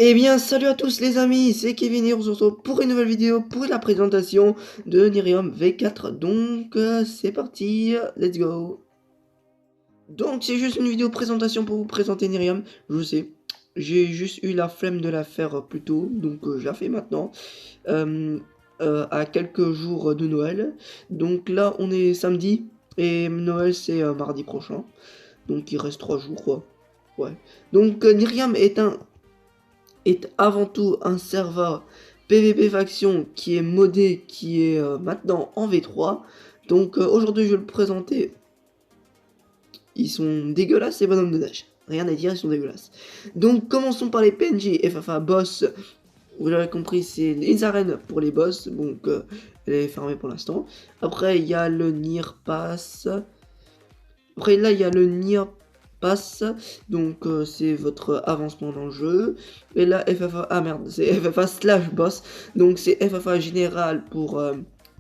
Eh bien, salut à tous les amis, c'est Kevin et on se retrouve pour une nouvelle vidéo, pour la présentation de Nerium V4. Donc, c'est parti, let's go. Donc, c'est juste une vidéo présentation pour vous présenter Nerium, je sais. J'ai juste eu la flemme de la faire plus tôt, donc je la fais maintenant, euh, à quelques jours de Noël. Donc là, on est samedi, et Noël c'est mardi prochain. Donc il reste 3 jours, quoi. Ouais. Donc, Nerium est avant tout un serveur PvP faction qui est modé, qui est maintenant en V3. Donc aujourd'hui je vais le présenter. Ils sont dégueulasses ces bonhommes de neige. Rien à dire, ils sont dégueulasses. Donc commençons par les PNJ, FFA boss. Vous l'avez compris, c'est les arènes pour les boss. Donc elle est fermée pour l'instant. Après il y a le Nier Pass. Après là il y a le Nier Pass, donc c'est votre avancement dans le jeu. Et là FFA, ah merde, c'est FFA slash boss, donc c'est FFA général pour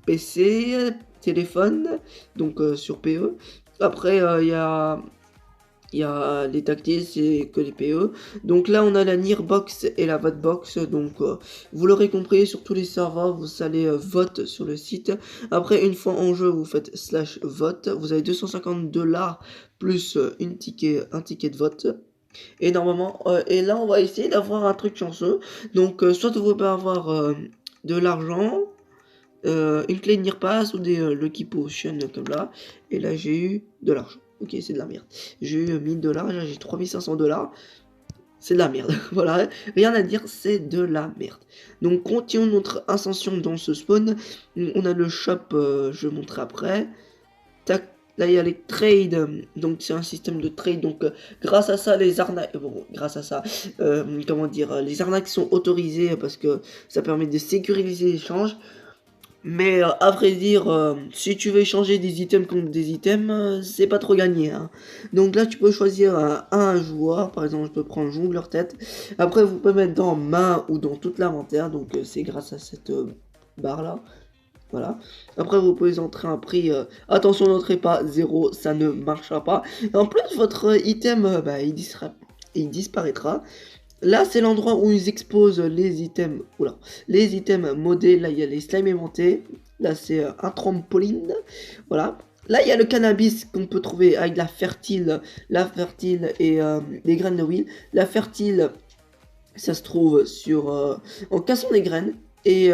PC, téléphone, donc sur PE. Après il y a les tactiles, c'est que les PE. Donc là, on a la Nearbox et la Votebox. Donc, vous l'aurez compris, sur tous les serveurs, vous allez vote sur le site. Après, une fois en jeu, vous faites slash vote. Vous avez 250 $ plus un ticket de vote. Et normalement, et là, on va essayer d'avoir un truc chanceux. Donc, soit vous pouvez avoir de l'argent, une clé de Nearpass ou des Lucky Potions comme là. Et là, j'ai eu de l'argent. Ok, c'est de la merde. J'ai eu 1000 $, là j'ai 3500 $. C'est de la merde. Voilà, rien à dire, c'est de la merde. Donc, continuons notre ascension dans ce spawn. On a le shop, je vais montrer après. Tac. Là, il y a les trades, donc c'est un système de trade, donc grâce à ça, les arnaques, bon, grâce à ça, comment dire, les arnaques sont autorisées parce que ça permet de sécuriser l'échange. Mais à vrai dire, si tu veux échanger des items contre des items, c'est pas trop gagné, hein. Donc là, tu peux choisir un joueur. Par exemple, je peux prendre jongleur tête. Après, vous pouvez mettre dans main ou dans toute l'inventaire. Donc c'est grâce à cette barre là. Voilà. Après, vous pouvez entrer un prix. Attention, n'entrez pas 0, ça ne marchera pas. Et en plus, votre item, bah, il disparaîtra. Là, c'est l'endroit où ils exposent les items. Oula, les items modés. Là, il y a les slimes aimantés. Là, c'est un trampoline. Voilà. Là, il y a le cannabis qu'on peut trouver avec la fertile et les graines de huile. La fertile, ça se trouve sur en cassant des graines. Et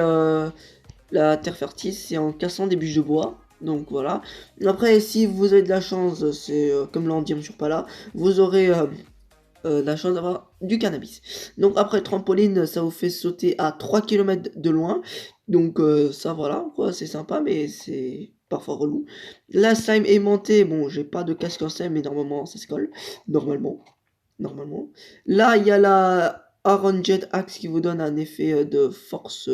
la terre fertile, c'est en cassant des bûches de bois. Donc voilà. Après, si vous avez de la chance, c'est comme l'endium sur Pala, vous aurez la chance d'avoir du cannabis. Donc après trampoline, ça vous fait sauter à 3 km de loin. Donc ça voilà, quoi, c'est sympa, mais c'est parfois relou. La slime aimantée, bon, j'ai pas de casque en slime, mais normalement ça se colle. Normalement. Normalement. Là, il y a la Iron Jet Axe qui vous donne un effet de force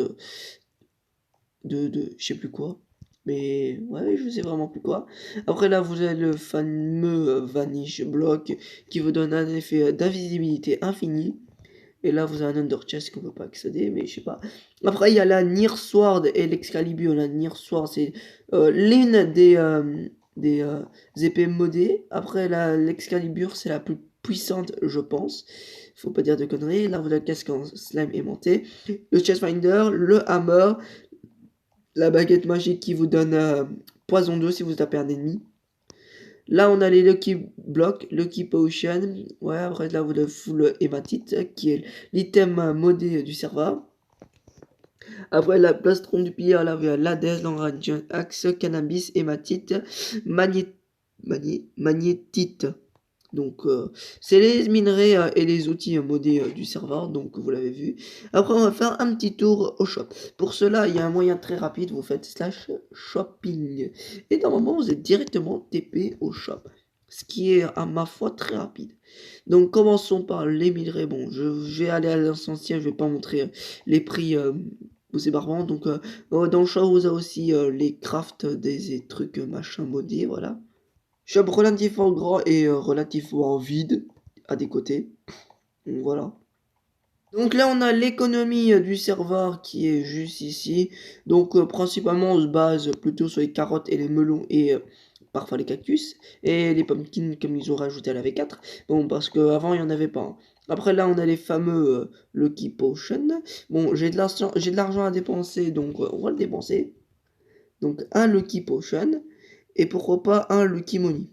de je sais plus quoi. Mais ouais, je sais vraiment plus quoi. Après là, vous avez le fameux Vanish Block qui vous donne un effet d'invisibilité infini. Et là, vous avez un Under Chest qu'on peut pas accéder, mais je sais pas. Après, il y a la Nier Sword et l'Excalibur. La Nier Sword, c'est l'une des épées modées. Après, l'Excalibur, c'est la plus puissante, je pense. Faut pas dire de conneries. Là, vous avez le casque en slime aimanté. Le Chestfinder, le Hammer, la baguette magique qui vous donne poison 2 si vous tapez un ennemi. Là, on a les Lucky Block, Lucky Potion. Ouais, après, là, vous avez full hématite, qui est l'item modé du serveur. Après, la plastron du pillard, là, vous avez l'Hades, l'Enraging Axe, Cannabis, hématite, magnétite. Donc, c'est les minerais et les outils modés du serveur, donc vous l'avez vu. Après, on va faire un petit tour au shop. Pour cela, il y a un moyen très rapide, vous faites slash shopping. Et normalement, vous êtes directement TP au shop. Ce qui est, à ma foi, très rapide. Donc, commençons par les minerais. Bon, je vais aller à l'essentiel, je vais pas montrer les prix c'est barbant. Donc, dans le shop, vous avez aussi les crafts des trucs machin modés, voilà. Shop relativement grand et relativement vide à des côtés. Donc, voilà. Donc là, on a l'économie du serveur qui est juste ici. Donc principalement, on se base plutôt sur les carottes et les melons et parfois les cactus. Et les pumpkins comme ils ont rajouté à la V4. Bon, parce qu'avant, il n'y en avait pas, hein. Après là, on a les fameux Lucky Potion. Bon, j'ai de l'argent à dépenser, donc on va le dépenser. Donc un Lucky Potion, et pourquoi pas un Lucky Money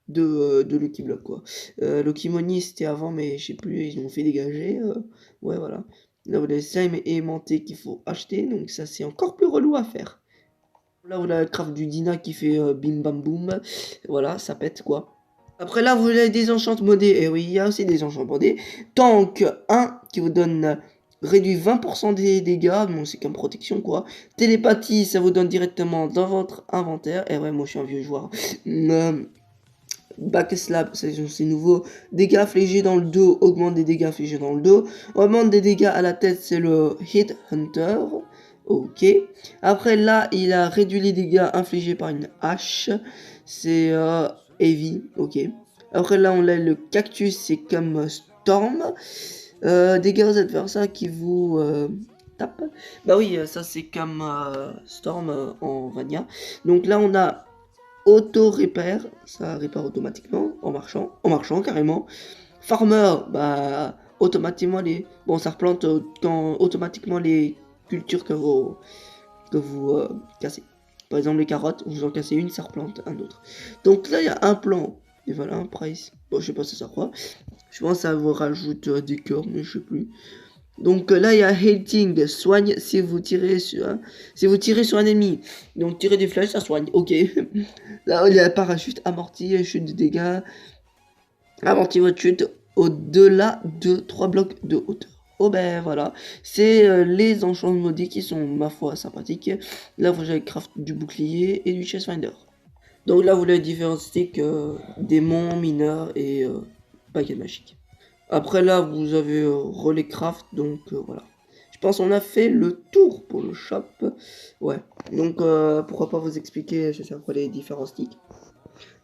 de Lucky Block, quoi. Lucky Money, c'était avant, mais je sais plus, ils ont fait dégager. Ouais, voilà. Là, vous avez slime aimanté qu'il faut acheter, donc ça, c'est encore plus relou à faire. Là, vous avez la craft du Dina qui fait bim bam boum. Voilà, ça pète, quoi. Après là, vous avez des enchantes modés. Et oui, il y a aussi des enchantes modés. Tank 1 qui vous donne réduit 20% des dégâts. Bon, c'est comme protection quoi. Télépathie, ça vous donne directement dans votre inventaire. Et ouais, moi je suis un vieux joueur. Backslap, c'est nouveau. Dégâts infligés dans le dos, augmente des dégâts infligés dans le dos. Augmente des dégâts à la tête, c'est le Hit Hunter. Ok. Après là, il a réduit les dégâts infligés par une hache. C'est Heavy. Ok. Après là, on a le Cactus, c'est comme Storm. Dégâts aux adversaires qui vous tapent. Bah oui, ça c'est comme Storm en Vania. Donc là, on a auto-répare, ça répare automatiquement en marchant carrément. Farmer, bah automatiquement les, bon ça replante quand automatiquement les cultures que vous cassez. Par exemple les carottes, vous en cassez une, ça replante un autre. Donc là il y a un plan et voilà un price. Bon je sais pas si ça quoi. Je pense que ça vous rajoute des cœurs mais je sais plus. Donc là il y a Hating, soigne si vous tirez sur un ennemi. Donc tirer des flèches ça soigne, ok. Là il y a parachute, amorti, chute de dégâts. Amorti votre chute au-delà de 3 blocs de hauteur. Oh ben voilà, c'est les enchantements maudits qui sont ma foi sympathiques. Là vous avez craft du bouclier et du chest finder. Donc là vous avez différents sticks, démons, mineurs et baguette magique. Après là, vous avez Relais Craft, donc voilà. Je pense qu'on a fait le tour pour le shop. Ouais, donc pourquoi pas vous expliquer, je sais pas les différents sticks.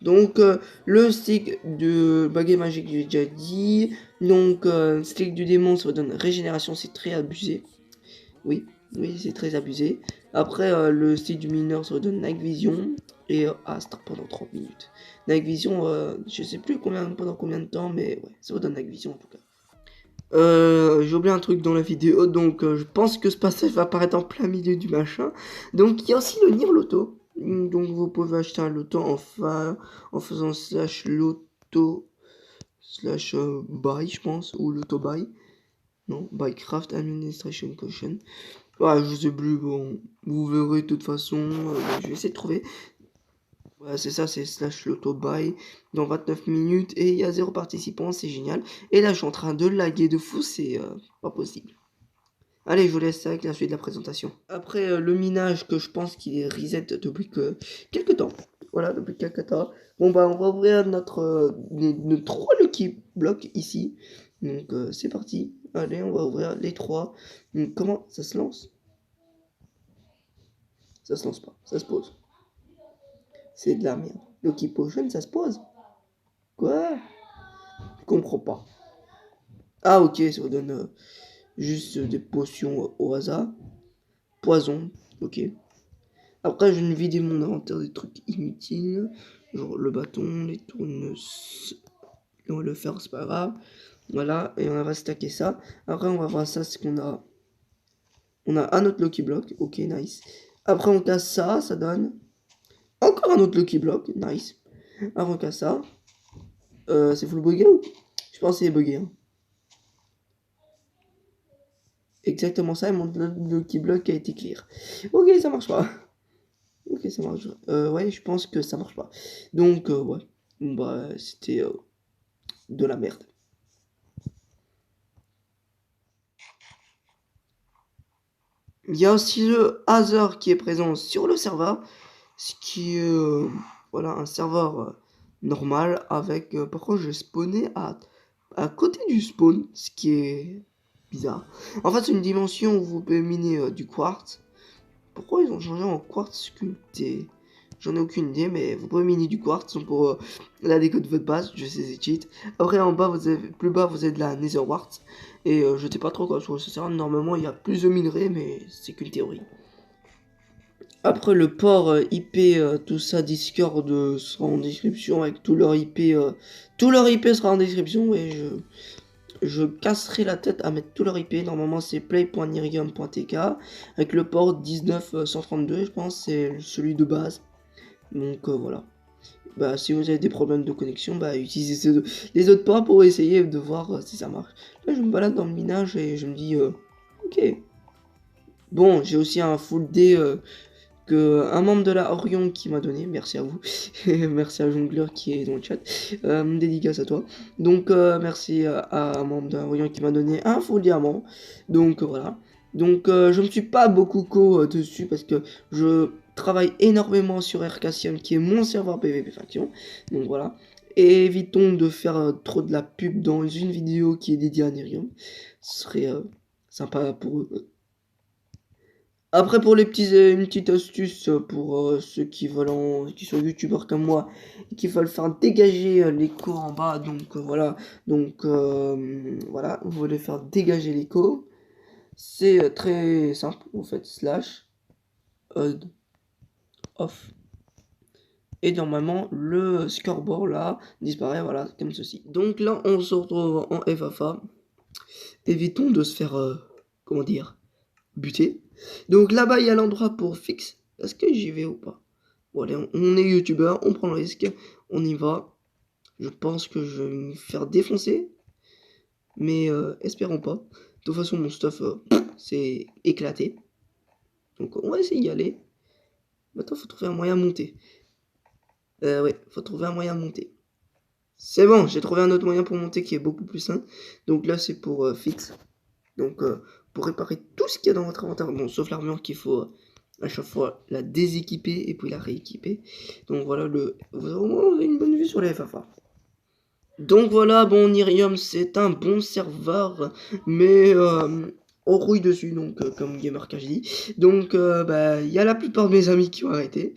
Donc le stick de baguette magique, j'ai déjà dit. Donc stick du démon, ça vous donne régénération, c'est très abusé. Oui, oui, c'est très abusé. Après le stick du mineur, ça vous donne Night Vision et Astre pendant 30 minutes. Night Vision, je sais plus pendant combien de temps, mais ouais, ça vous donne Night Vision en tout cas. J'ai oublié un truc dans la vidéo, donc je pense que ce passage va apparaître en plein milieu du machin. Donc il y a aussi le Nier Loto. Donc vous pouvez acheter un loto en faisant slash loto slash buy, je pense, ou loto buy. Non, buy craft administration caution. Ouais, je sais plus, bon, vous verrez de toute façon, je vais essayer de trouver. Ouais, c'est ça, c'est slash loto buy dans 29 minutes et il y a 0 participants, c'est génial. Et là, je suis en train de laguer de fou, c'est pas possible. Allez, je vous laisse avec la suite de la présentation. Après le minage que je pense qu'il est reset depuis quelques temps. Voilà, depuis quelques temps. Bon bah on va ouvrir nos 3 lucky blocs ici. Donc c'est parti. Allez, on va ouvrir les 3. Donc comment ça se lance? Ça se lance pas, ça se pose. C'est de la merde. Lucky Potion, ça se pose. Quoi? Je comprends pas. Ah ok, ça vous donne juste des potions au hasard. Poison, ok. Après, je vais vider mon inventaire des trucs inutiles. Genre le bâton, les tournesols. On va le faire, c'est pas grave. Voilà, et on va stacker ça. Après, on va voir ça, c'est qu'on a... On a un autre Lucky Block, ok, nice. Après, on casse ça, ça donne... Encore un autre Lucky Block, nice. Après, on casse ça. C'est full bugué ou... Je pense que c'est bugué. Hein. Exactement ça, et mon Lucky Block a été clear. Ok, ça marche pas. Ok, ça marche. Ouais, je pense que ça marche pas. Donc, ouais. Bah, c'était de la merde. Il y a aussi le hasard qui est présent sur le serveur, ce qui est voilà, un serveur normal avec par contre je spawnais à côté du spawn, ce qui est bizarre. En fait c'est une dimension où vous pouvez miner du quartz. Pourquoi ils ont changé en quartz sculpté? J'en ai aucune idée, mais vous pouvez miner du quartz pour la déco de votre base, je sais c'est cheat. Après en bas, plus bas, vous avez de la nether quartz. Et je sais pas trop quoi ça sert. Normalement, il y a plus de minerais, mais c'est qu'une théorie. Après le port IP, tout ça, Discord sera en description avec tout leur IP. Tout leur IP sera en description et je casserai la tête à mettre tout leur IP. Normalement, c'est play.nirium.tk avec le port 19132, je pense, c'est celui de base. Donc voilà. Bah, si vous avez des problèmes de connexion, bah, utilisez les autres ports pour essayer de voir si ça marche. Là, je me balade dans le minage et je me dis, ok. Bon, j'ai aussi un full D que un membre de la Orion qui m'a donné, merci à vous, merci à Jongleur qui est dans le chat, dédicace à toi. Donc merci à un membre de la Orion qui m'a donné un faux diamant. Donc voilà. Donc je ne suis pas beaucoup dessus parce que je travaille énormément sur Aircassium qui est mon serveur PVP Faction. Donc voilà. Et évitons de faire trop de la pub dans une vidéo qui est dédiée à Nerium. Ce serait sympa pour eux. Après pour les une petite astuce pour ceux qui veulent qui sont youtubeurs comme moi et qui veulent faire dégager l'écho en bas, donc voilà, donc voilà, vous voulez faire dégager l'écho, c'est très simple, vous faites slash HUD off et normalement le scoreboard là disparaît, voilà, comme ceci. Donc là on se retrouve en FFA, évitons de se faire comment dire, buter. Donc là-bas, il y a l'endroit pour fixe. Est-ce que j'y vais ou pas? Bon, allez, on est youtubeur, on prend le risque, on y va. Je pense que je vais me faire défoncer. Mais espérons pas. De toute façon, mon stuff, c'est éclaté. Donc on va essayer d'y aller. Maintenant, faut trouver un moyen de monter. Ouais, faut trouver un moyen de monter. C'est bon, j'ai trouvé un autre moyen pour monter qui est beaucoup plus simple. Donc là, c'est pour fixe. Donc pour réparer tout ce qu'il y a dans votre inventaire, bon, sauf l'armure qu'il faut à chaque fois la déséquiper et puis la rééquiper. Donc voilà, vous avez une bonne vue sur les FFA. Donc voilà, bon, Nirium c'est un bon serveur, mais on rouille dessus, donc comme GamerCage dit. Donc bah il y a la plupart de mes amis qui ont arrêté,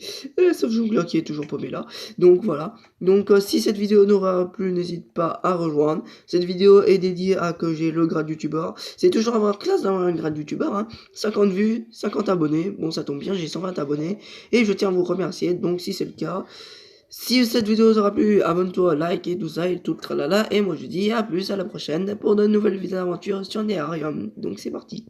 sauf Jongleur qui est toujours paumé là. Donc voilà. Donc si cette vidéo n'aura plu, n'hésite pas à rejoindre. Cette vidéo est dédiée à que j'ai le grade youtubeur. C'est toujours avoir classe d'avoir un grade youtubeur, hein. 50 vues, 50 abonnés. Bon, ça tombe bien, j'ai 120 abonnés et je tiens à vous remercier. Donc si c'est le cas, si cette vidéo vous aura plu, abonne-toi, like et tout ça et tout le tralala. Et moi je dis à plus, à la prochaine pour de nouvelles aventures sur Nerium. Donc c'est parti.